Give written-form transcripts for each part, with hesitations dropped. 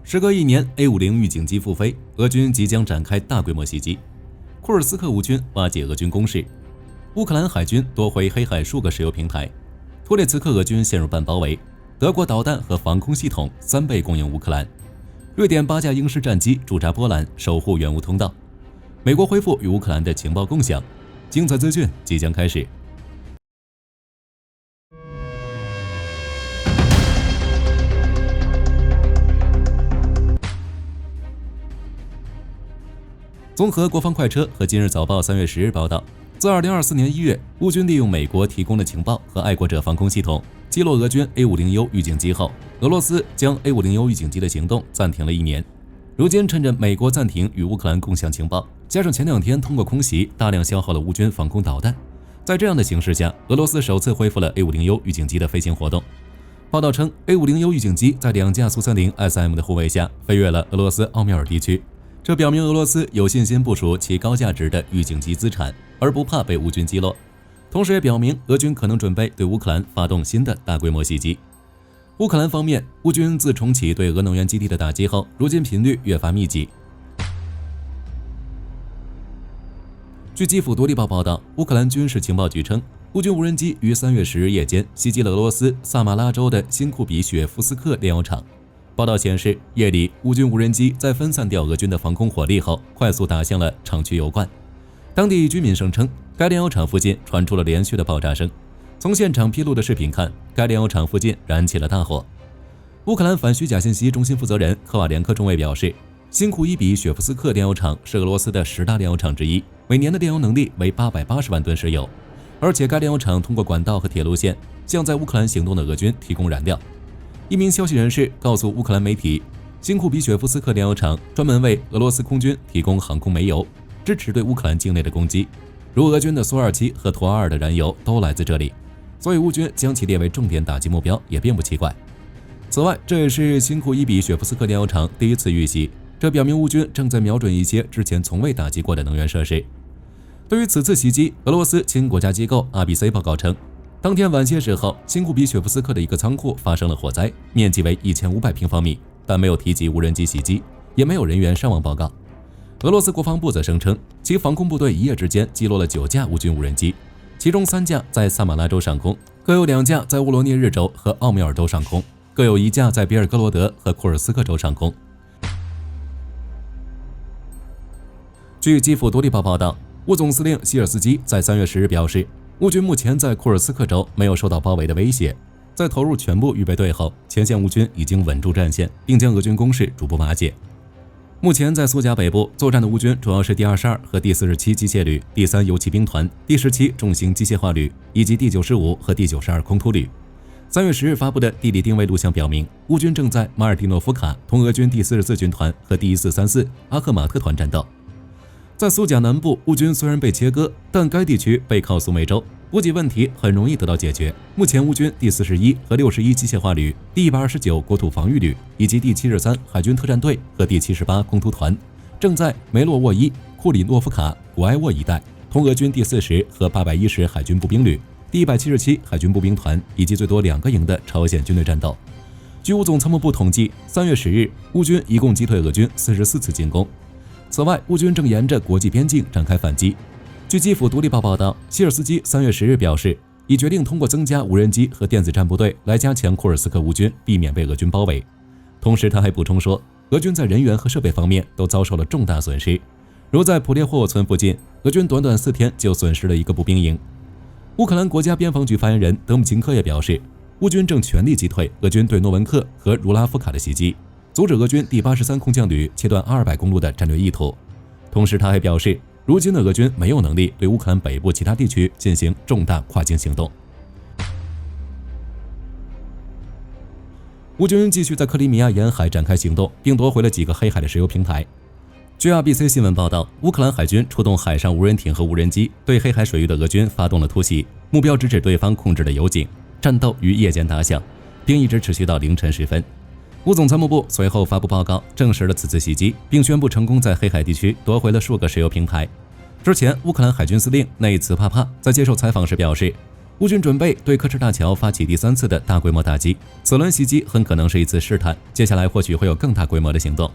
时隔1年 A50 预警机复飞，俄军即将展开大规模袭击。库尔斯克乌军瓦解俄军攻势，乌克兰海军夺回黑海数个石油平台，托列茨克俄军陷入半包围，德国导弹和防空系统3倍供应乌克兰，瑞典8架鹰式战机驻扎波兰，守护援乌通道，美国恢复与乌克兰的情报共享，精彩资讯即将开始。综合国防快车和今日早报3月10日报道，自2024年1月，乌军利用美国提供的情报和爱国者防空系统击落俄军 A50U 预警机后，俄罗斯将 A50U 预警机的行动暂停了1年。如今趁着美国暂停与乌克兰共享情报，加上前2天通过空袭大量消耗了乌军防空导弹，在这样的形势下，俄罗斯首次恢复了 A50U 预警机的飞行活动。报道称 ，A50U 预警机在2架苏30 SM 的护卫下飞越了俄罗斯奥缪尔地区。这表明俄罗斯有信心部署其高价值的预警机资产，而不怕被乌军击落。同时也表明俄军可能准备对乌克兰发动新的大规模袭击。乌克兰方面，乌军自重启对俄能源基地的打击后，如今频率越发密集。据基辅独立报报道，乌克兰军事情报局称，乌军无人机于3月10日夜间袭击了俄罗斯萨马拉州的辛库比雪夫斯克炼油厂。报道显示，夜里乌军无人机在分散掉俄军的防空火力后，快速打向了厂区油罐。当地居民声称，该炼油厂附近传出了连续的爆炸声。从现场披露的视频看，该炼油厂附近燃起了大火。乌克兰反虚假信息中心负责人科瓦连科中尉表示，辛库伊比雪夫斯克炼油厂是俄罗斯的10大炼油厂之一，每年的炼油能力为880万吨石油，而且该炼油厂通过管道和铁路线向在乌克兰行动的俄军提供燃料。一名消息人士告诉乌克兰媒体，辛库比雪夫斯克炼油厂专门为俄罗斯空军提供航空煤油，支持对乌克兰境内的攻击，如俄军的苏27和图22的燃油都来自这里，所以乌军将其列为重点打击目标也并不奇怪。此外，这也是辛库伊比雪夫斯克炼油厂第一次遇袭，这表明乌军正在瞄准一些之前从未打击过的能源设施。对于此次袭击，俄罗斯亲国家机构 RBC 报告称，当天晚些时候，辛库比雪夫斯克的一个仓库发生了火灾，面积为1500平方米，但没有提及无人机袭击，也没有人员伤亡报告。俄罗斯国防部则声称，其防空部队一夜之间击落了9架乌军无人机，其中3架在萨马拉州上空，各有2架在乌罗涅日州和奥缪尔州上空，各有1架在别尔哥罗德和库尔斯克州上空。据基辅独立报报道，乌总司令希尔斯基在3月10日表示，乌军目前在库尔斯克州没有受到包围的威胁，在投入全部预备队后，前线乌军已经稳住战线，并将俄军攻势逐步瓦解。目前在苏甲北部作战的乌军主要是第22和第47机械旅、第3游骑兵团、第17重型机械化旅以及第95和第92空突旅。3月10日发布的地理定位录像表明，乌军正在马尔蒂诺夫卡同俄军第44军团和第1434阿克马特团战斗。在苏甲南部，乌军虽然被切割，但该地区背靠苏梅州，补给问题很容易得到解决。目前乌军第41和61机械化旅、第129国土防御旅以及第73海军特战队和第78空突团正在梅洛沃伊、库里诺夫卡、古埃沃一带同俄军第40和810海军步兵旅、第177海军步兵团以及最多2个营的朝鲜军队战斗。据乌总参谋部统计，3月10日，乌军一共击退俄军44次进攻。此外，乌军正沿着国际边境展开反击。据基辅独立报报道，希尔斯基3月10日表示，已决定通过增加无人机和电子战部队来加强库尔斯克乌军，避免被俄军包围。同时，他还补充说，俄军在人员和设备方面都遭受了重大损失，如在普列霍沃村附近，俄军短短4天就损失了1个步兵营。乌克兰国家边防局发言人德姆琴科也表示，乌军正全力击退俄军对诺文克和茹拉夫卡的袭击，阻止俄军第83空降旅切断阿尔柏公路的战略意图。同时他还表示，如今的俄军没有能力对乌克兰北部其他地区进行重大跨境行动。乌军继续在克里米亚沿海展开行动，并夺回了几个黑海的石油平台。据 RBC 新闻报道，乌克兰海军出动海上无人艇和无人机，对黑海水域的俄军发动了突袭，目标直指对方控制的油井。战斗于夜间打响，并一直持续到凌晨时分。乌总参谋部随后发布报告，证实了此次袭击，并宣布成功在黑海地区夺回了数个石油平台。之前，乌克兰海军司令内茨帕帕在接受采访时表示，乌军准备对科赤大桥发起第3次的大规模打击，此轮袭击很可能是一次试探，接下来或许会有更大规模的行动。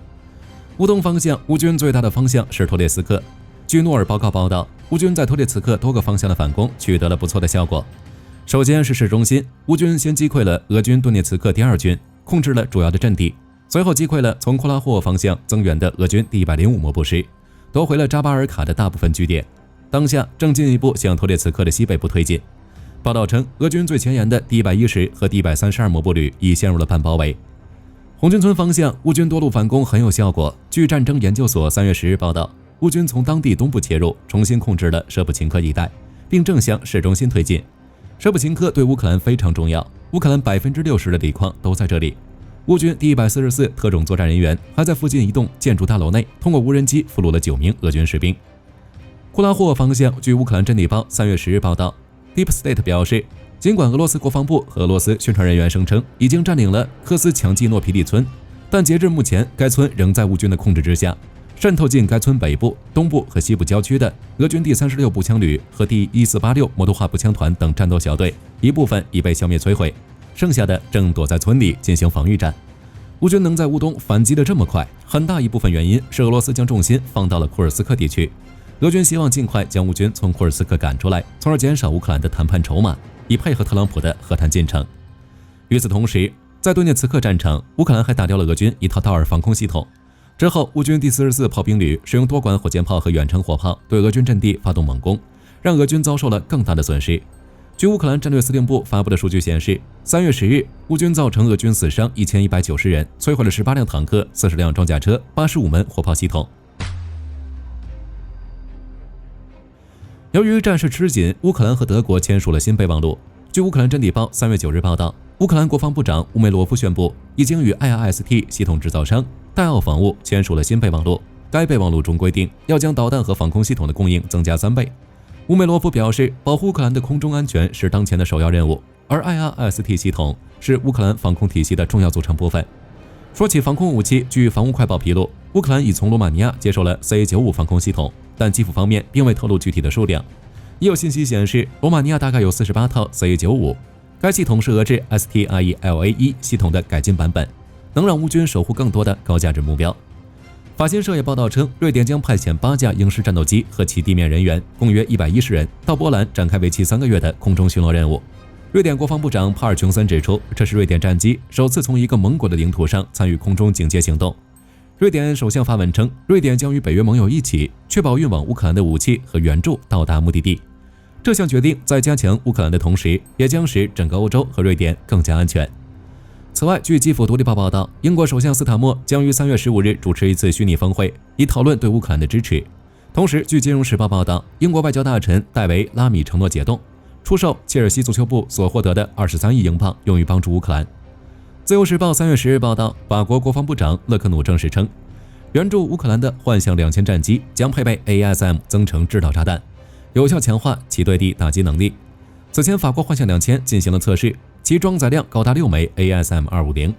乌东方向，乌军最大的方向是托列斯克。据诺尔报告报道，乌军在托列茨克多个方向的反攻取得了不错的效果。首先是市中心，乌军先击溃了俄军顿涅茨克第2军，控制了主要的阵地，随后击溃了从库拉霍方向增援的俄军第105摩步师，夺回了扎巴尔卡的大部分据点。当下正进一步向托列茨克的西北部推进。报道称，俄军最前沿的第110和第132摩步旅已陷入了半包围。红军村方向，乌军多路反攻很有效果。据战争研究所3月10日报道，乌军从当地东部切入，重新控制了舍普琴科一带，并正向市中心推进。舍普琴科对乌克兰非常重要，乌克兰60%的锂矿都在这里。乌军第144特种作战人员还在附近一栋建筑大楼内通过无人机俘虏了9名俄军士兵。库拉霍方向，据乌克兰真理报3月10日报道， Deep State 表示，尽管俄罗斯国防部和俄罗斯宣传人员声称已经占领了科斯强季诺皮利村，但截至目前该村仍在乌军的控制之下。渗透进该村北部、东部和西部郊区的俄军第36步枪旅和第1486摩托化步枪团等战斗小队一部分已被消灭摧毁，剩下的正躲在村里进行防御战。乌军能在乌东反击得这么快，很大一部分原因是俄罗斯将重心放到了库尔斯克地区。俄军希望尽快将乌军从库尔斯克赶出来，从而减少乌克兰的谈判筹码，以配合特朗普的和谈进程。与此同时，在顿涅茨克战场，乌克兰还打掉了俄军一套道尔防空系统。之后，乌军第44炮兵旅使用多管火箭炮和远程火炮对俄军阵地发动猛攻，让俄军遭受了更大的损失。据乌克兰战略司令部发布的数据显示，3月10日，乌军造成俄军死伤1190人，摧毁了18辆坦克、40辆装甲车、85门火炮系统。由于战事吃紧，乌克兰和德国签署了新备忘录。据乌克兰真理报3月9日报道，乌克兰国防部长乌梅罗夫宣布，已经与 IRST 系统制造商戴奥防务签署了新备忘录。该备忘录中规定，要将导弹和防空系统的供应增加3倍。乌梅罗夫表示，保护乌克兰的空中安全是当前的首要任务，而 IRST 系统是乌克兰防空体系的重要组成部分。说起防空武器，据防务快报披露，乌克兰已从罗马尼亚接受了 CA95 防空系统，但基辅方面并未透露具体的数量。也有信息显示，罗马尼亚大概有48套 CA95， 该系统是俄制 STIELA1 系统的改进版本，能让乌军守护更多的高价值目标。法新社也报道称，瑞典将派遣8架鹰式战斗机和其地面人员，共约110人，到波兰展开为期3个月的空中巡逻任务。瑞典国防部长帕尔琼森指出，这是瑞典战机首次从一个盟国的领土上参与空中警戒行动。瑞典首相发文称，瑞典将与北约盟友一起，确保运往乌克兰的武器和援助到达目的地。这项决定在加强乌克兰的同时，也将使整个欧洲和瑞典更加安全。此外，据基辅独立报报道，英国首相斯塔默将于3月15日主持一次虚拟峰会，以讨论对乌克兰的支持。同时，据金融时报报道，英国外交大臣戴维·拉米承诺解冻，出售切尔西足球部所获得的23亿英镑，用于帮助乌克兰。自由时报3月10日报道，法国国防部长勒克努证实称，援助乌克兰的幻象2000战机将配备 AESM 增程制导炸弹，有效强化其对地打击能力。此前，法国幻象2000进行了测试，其装载量高达6枚 AESM 250。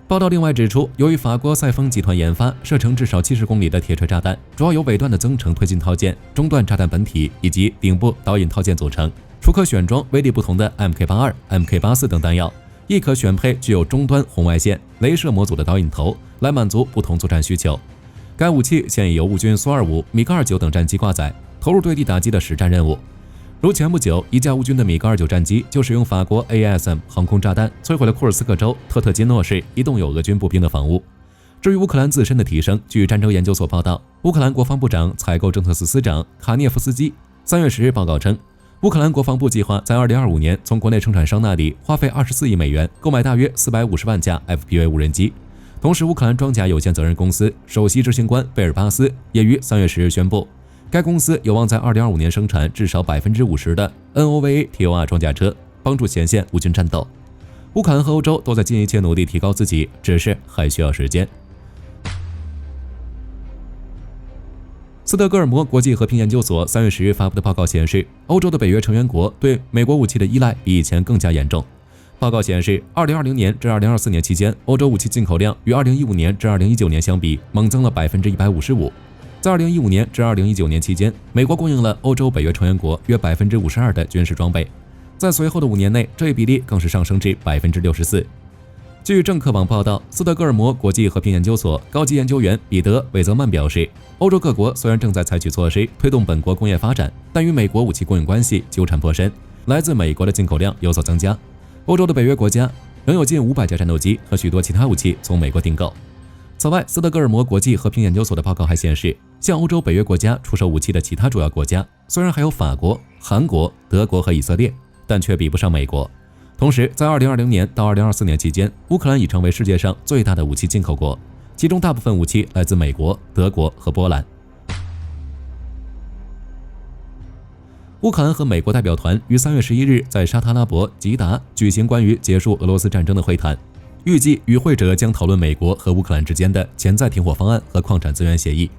报道另外指出，由于法国赛丰集团研发射程至少70公里的铁锤炸弹，主要由尾段的增程推进套件、中段炸弹本体以及顶部导引套件组成，除可选装威力不同的 MK82、MK84 等弹药，亦可选配具有中端红外线、镭射模组的导引头，来满足不同作战需求。该武器现已由乌军苏25、米格29等战机挂载，投入对地打击的实战任务。如前不久，一架乌军的米格29战机就使用法国 AESM 航空炸弹摧毁了库尔斯克州特特金诺市一栋有俄军步兵的房屋。至于乌克兰自身的提升，据战争研究所报道，乌克兰国防部长采购政策司司长卡涅夫斯基3月10日报告称，乌克兰国防部计划在2025年从国内生产商那里花费24亿美元购买大约450万架 FPV 无人机。同时，乌克兰装甲有限责任公司首席执行官贝尔巴斯也于3月10日宣布，该公司有望在2025年生产至少50%的 NOVA TOR 装甲车，帮助前线乌军战斗。乌克兰和欧洲都在尽一切努力提高自己，只是还需要时间。斯德哥尔摩国际和平研究所3月10日发布的报告显示，欧洲的北约成员国对美国武器的依赖比以前更加严重。报告显示，2020年至2024年期间，欧洲武器进口量与2015年至2019年相比猛增了155%。在2015年至2019年期间，美国供应了欧洲北约成员国约52%的军事装备。在随后的5年内，这一比例更是上升至64%。据政客网报道，斯德哥尔摩国际和平研究所高级研究员彼得·韦泽曼表示，欧洲各国虽然正在采取措施推动本国工业发展，但与美国武器供应关系纠缠颇深，来自美国的进口量有所增加。欧洲的北约国家仍有近500架战斗机和许多其他武器从美国订购。此外，斯德哥尔摩国际和平研究所的报告还显示，向欧洲北约国家出售武器的其他主要国家虽然还有法国、韩国、德国和以色列，但却比不上美国。同时，在2020年到2024年期间，乌克兰已成为世界上最大的武器进口国，其中大部分武器来自美国、德国和波兰。乌克兰和美国代表团于3月11日在沙特阿拉伯吉达举行关于结束俄罗斯战争的会谈，预计与会者将讨论美国和乌克兰之间的潜在停火方案和矿产资源协议。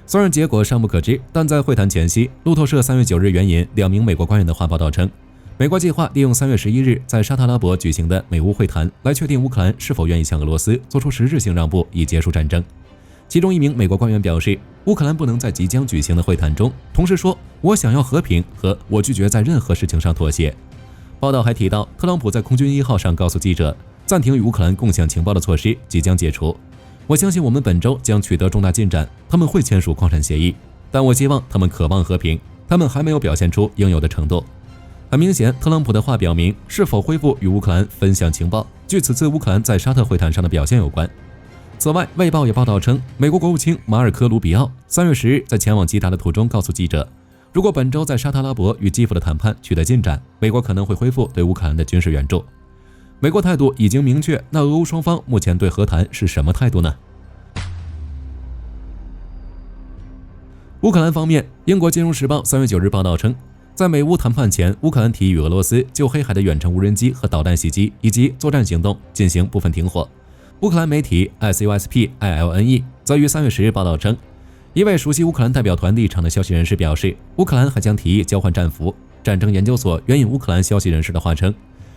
虽然结果尚不可知，但在会谈前夕，路透社3月9日援引2名美国官员的话报道称，美国计划利用3月11日在沙特阿拉伯举行的美乌会谈来确定乌克兰是否愿意向俄罗斯做出实质性让步以结束战争。其中一名美国官员表示，乌克兰不能在即将举行的会谈中同时说我想要和平和我拒绝在任何事情上妥协。报道还提到，特朗普在空军1号上告诉记者，暂停与乌克兰共享情报的措施即将解除。我相信我们本周将取得重大进展，他们会签署矿产协议，但我希望他们渴望和平，他们还没有表现出应有的程度。很明显，特朗普的话表明，是否恢复与乌克兰分享情报，据此次乌克兰在沙特会谈上的表现有关。此外，《卫报》也报道称，美国国务卿马尔科·卢比奥3月10日在前往吉达的途中告诉记者，如果本周在沙特阿拉伯与基辅的谈判取得进展，美国可能会恢复对乌克兰的军事援助。美国态度已经明确，那俄乌双方目前对和谈是什么态度呢？乌克兰方面，英国《金融时报》3月9日报道称，在美乌谈判前，乌克兰提议与俄罗斯就黑海的远程无人机和导弹袭击以及作战行动进行部分停火。乌克兰媒体 SUSP-ILNE 则于3月10日报道称，一位熟悉乌克兰代表团立场的消息人士表示，乌克兰还将提议交换战俘。战争研究所援引乌克兰消息人士的话称，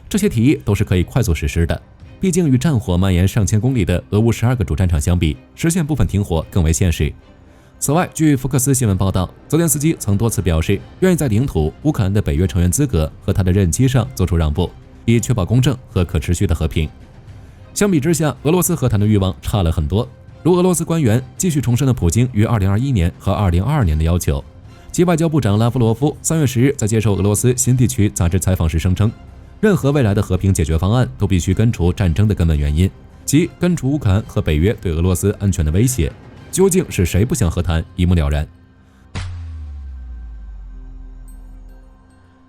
这些提议都是可以快速实施的，毕竟与战火蔓延上千公里的俄乌12个主战场相比，实现部分停火更为现实。此外，据福克斯新闻报道，泽连斯基曾多次表示愿意在领土、乌克兰的北约成员资格和他的任期上做出让步，以确保公正和可持续的和平。相比之下，俄罗斯和谈的欲望差了很多。如俄罗斯官员继续重申了普京于2021年和2022年的要求。其外交部长拉夫罗夫3月10日在接受俄罗斯新地区杂志采访时声称，任何未来的和平解决方案都必须根除战争的根本原因，即根除乌克兰和北约对俄罗斯安全的威胁。究竟是谁不想和谈，一目了然。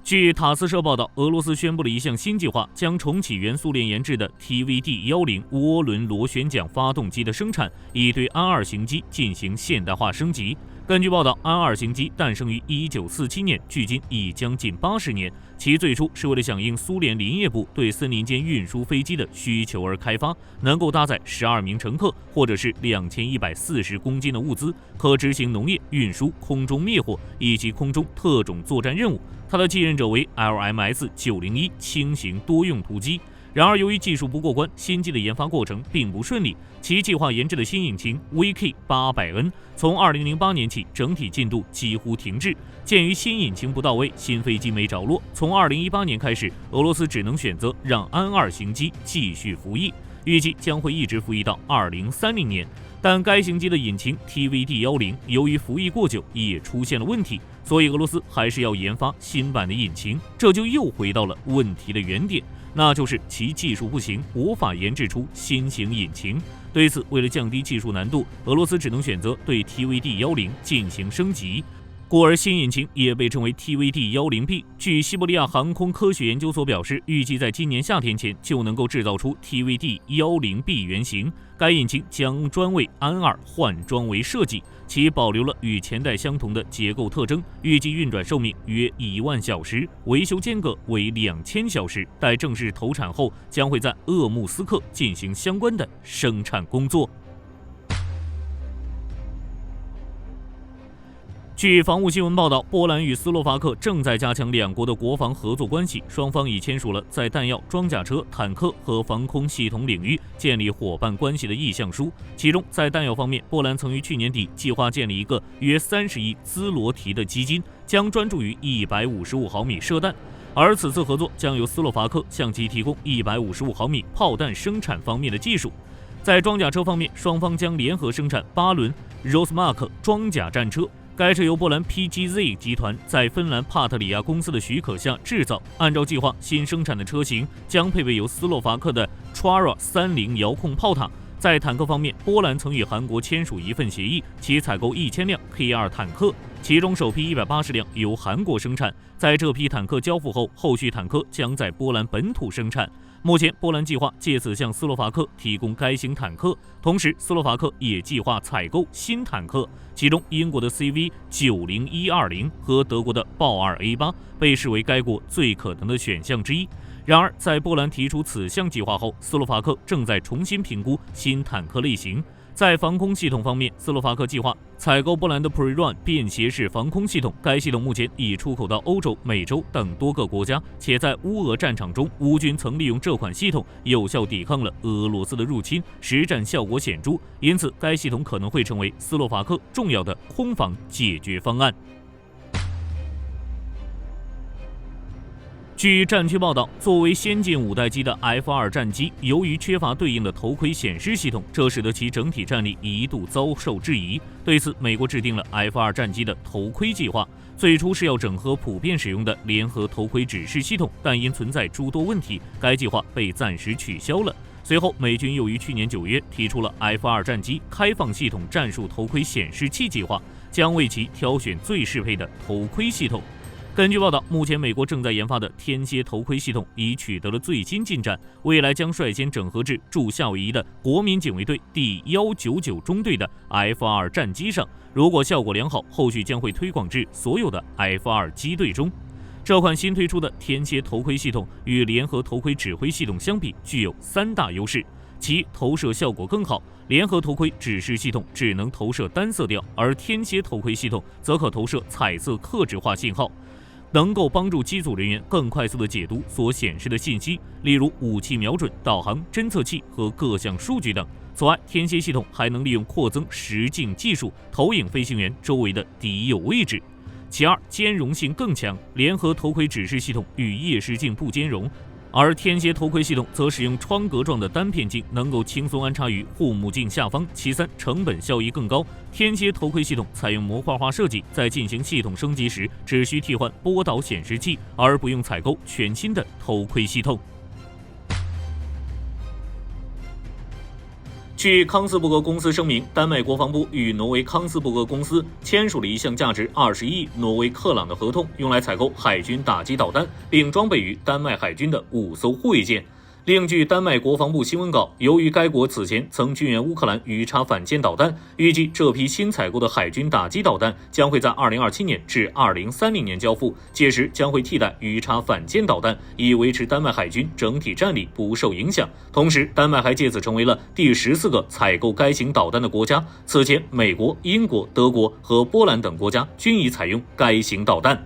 据塔斯社报道，俄罗斯宣布了一项新计划，将重启原苏联研制的 TVD-10涡轮螺旋桨发动机的生产，以对安2型机进行现代化升级。根据报道，安2型机诞生于1947年，距今已将近80年。其最初是为了响应苏联林业部对森林间运输飞机的需求而开发，能够搭载12名乘客或者是2140公斤的物资，可执行农业、运输、空中灭火以及空中特种作战任务。它的继任者为 LMS-901 轻型多用途机。然而，由于技术不过关，新机的研发过程并不顺利。其计划研制的新引擎 VK800N 从2008年起整体进度几乎停滞。鉴于新引擎不到位，新飞机没着落，从2018年开始，俄罗斯只能选择让安2型机继续服役，预计将会一直服役到2030年。但该型机的引擎 TVD-10由于服役过久也出现了问题，所以俄罗斯还是要研发新版的引擎，这就又回到了问题的原点，那就是其技术不行，无法研制出新型引擎。对此，为了降低技术难度，俄罗斯只能选择对 TVD-10进行升级，故而新引擎也被称为 TVD-10B。据西伯利亚航空科学研究所表示，预计在今年夏天前就能够制造出 TVD-10B 原型。该引擎将专为安2换装为设计，其保留了与前代相同的结构特征，预计运转寿命约1万小时，维修间隔为2000小时。待正式投产后，将会在鄂木斯克进行相关的生产工作。据防务新闻报道，波兰与斯洛伐克正在加强两国的国防合作关系，双方已签署了在弹药、装甲车、坦克和防空系统领域建立伙伴关系的意向书。其中，在弹药方面，波兰曾于去年底计划建立一个约30亿兹罗提的基金，将专注于155毫米射弹。而此次合作将由斯洛伐克向其提供155毫米炮弹生产方面的技术。在装甲车方面，双方将联合生产8轮 Rosmark 装甲战车。该车由波兰 PGZ 集团在芬兰帕特里亚公司的许可下制造。按照计划，新生产的车型将配备由斯洛伐克的 Trara 30遥控炮塔。在坦克方面，波兰曾与韩国签署一份协议，其采购1000辆 K2 坦克，其中首批180辆由韩国生产。在这批坦克交付后，后续坦克将在波兰本土生产。目前，波兰计划借此向斯洛伐克提供该型坦克，同时斯洛伐克也计划采购新坦克，其中英国的 CV90120和德国的豹2 A8被视为该国最可能的选项之一。然而，在波兰提出此项计划后，斯洛伐克正在重新评估新坦克类型。在防空系统方面，斯洛伐克计划采购波兰的 Pre-Run 便携式防空系统，该系统目前已出口到欧洲、美洲等多个国家，且在乌俄战场中，乌军曾利用这款系统有效抵抗了俄罗斯的入侵，实战效果显著，因此该系统可能会成为斯洛伐克重要的空防解决方案。据战区报道，作为先进5代机的 F2 战机，由于缺乏对应的头盔显示系统，这使得其整体战力一度遭受质疑。对此，美国制定了 F2 战机的头盔计划，最初是要整合普遍使用的联合头盔指示系统，但因存在诸多问题，该计划被暂时取消了。随后，美军又于去年9月提出了 F2 战机开放系统战术头盔显示器计划，将为其挑选最适配的头盔系统。根据报道，目前美国正在研发的天蝎头盔系统已取得了最新进展，未来将率先整合至驻夏威夷的国民警卫队第199中队的 F2 战机上。如果效果良好，后续将会推广至所有的 F2 机队中。这款新推出的天蝎头盔系统与联合头盔指挥系统相比，具有3大优势。其投射效果更好，联合头盔指示系统只能投射单色调，而天蝎头盔系统则可投射彩色客制化信号，能够帮助机组人员更快速地解读所显示的信息，例如武器瞄准、导航、侦测器和各项数据等。此外，天蝎系统还能利用扩增实境技术投影飞行员周围的敌友位置。其二，兼容性更强，联合头盔指示系统与夜视镜不兼容，而天蝎头盔系统则使用窗格状的单片镜，能够轻松安插于护目镜下方。其三，成本效益更高。天蝎头盔系统采用模块化设计，在进行系统升级时，只需替换波导显示器，而不用采购全新的头盔系统。据康斯伯格公司声明，丹麦国防部与挪威康斯伯格公司签署了一项价值21亿挪威克朗的合同，用来采购海军打击导弹，并装备于丹麦海军的5艘护卫舰。另据丹麦国防部新闻稿，由于该国此前曾军援乌克兰鱼叉反舰导弹，预计这批新采购的海军打击导弹将会在2027年至2030年交付，届时将会替代鱼叉反舰导弹，以维持丹麦海军整体战力不受影响。同时，丹麦还借此成为了第14个采购该型导弹的国家。此前，美国、英国、德国和波兰等国家均已采用该型导弹。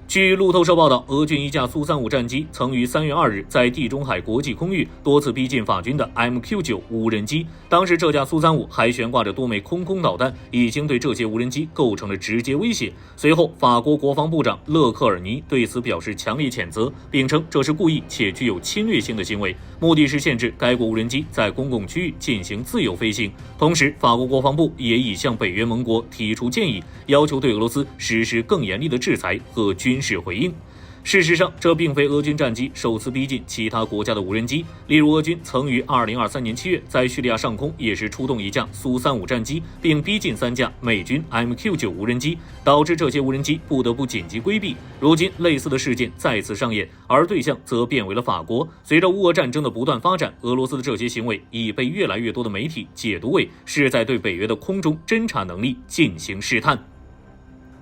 据路透社报道，俄军一架苏35战机曾于3月2日在地中海国际空域多次逼近法军的 MQ9 无人机。当时这架苏35还悬挂着多枚空导弹，已经对这些无人机构成了直接威胁。随后，法国国防部长勒克尔尼对此表示强烈谴责，并称这是故意且具有侵略性的行为，目的是限制该国无人机在公共区域进行自由飞行。同时，法国国防部也已向北约盟国提出建议，要求对俄罗斯实施更严厉的制裁和军事回应。事实上，这并非俄军战机首次逼近其他国家的无人机。例如，俄军曾于2023年7月在叙利亚上空也是出动一架苏35战机，并逼近3架美军 MQ9 无人机，导致这些无人机不得不紧急规避。如今，类似的事件再次上演，而对象则变为了法国。随着乌俄战争的不断发展，俄罗斯的这些行为已被越来越多的媒体解读为是在对北约的空中侦察能力进行试探。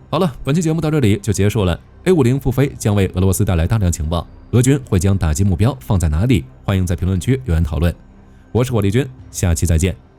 好了，本期节目到这里就结束了。A50复飞将为俄罗斯带来大量情报，俄军会将打击目标放在哪里？欢迎在评论区留言讨论。我是火力军，下期再见。